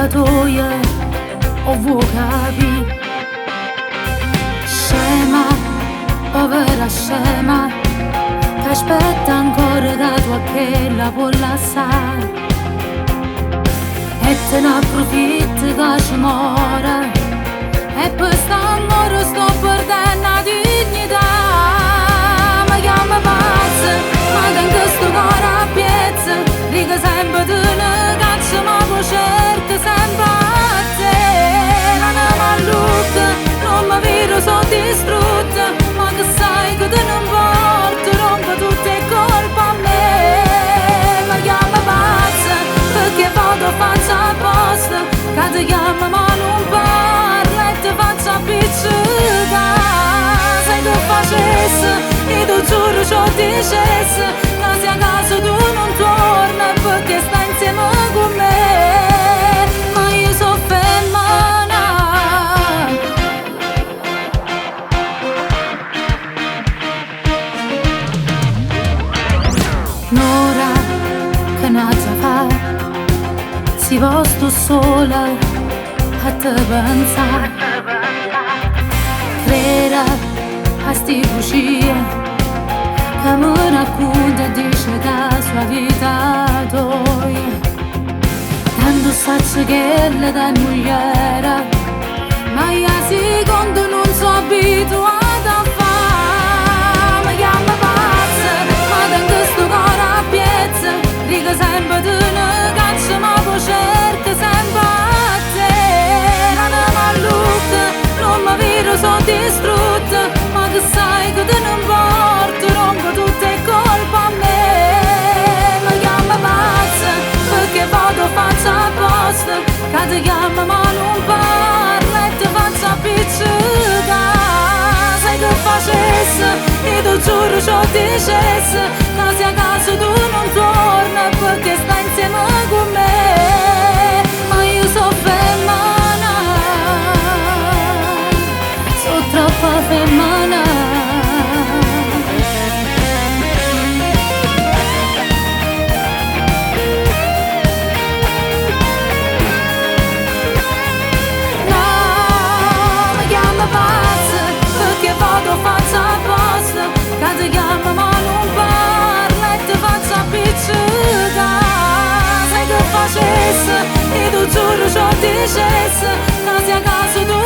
scatoia o vuoi capire? Scema, povera scema, che aspetta ancora da tua che la può lasciare. E te ne approfitti che ci muore, e per st'amore sto perdendo la dignità. Mi chiama pazza, ma tengo sto cuore a piezza, dico sempre tu ne caccia, ma poi cerco sempre a te. Non mi allucca, non mi vedo, sono distrutta, ma che sai che te non porto, rompo tutte le colpe a me. Mi chiama pazza, perché vado faccia apposta, che ti chiama ma non parla e ti faccio appiccicare. Se tu facessi, io ti giuro ciò dicessi, che se a casa tu non torni perché stai insieme con me. Ma io so femmina, un'ora che non fa, si posto sola a te pensare. Creda a sti bugie che mi racconta e dice che la sua vita doi. Tanto saccio che le da mugliera, ma io secondo non so abituata a fare. Mi chiama pazza, ma tengo sto cuore a piezza, dico sempre tu ne caccia, ma poi cerco sempre a te. Non mi allucca, non mi vedo, sono distrutta, ma che sai che te non porto, rompo tutte le colpe a me. Mi chiama pazza, perché vado faccia apposta, che ti chiama ma non parla e ti faccio appiccicare. Se che facessi, io ti giuro ciò dicessi, che se a casa tu non torni perché stai insieme con me. Ma io so femmina, so troppo femmina. Vado faccia apposta, che ti chiama ma non parla e ti faccio appiccicare. Se che facessi, io ti giuro ciò dicessi, che se a casa tu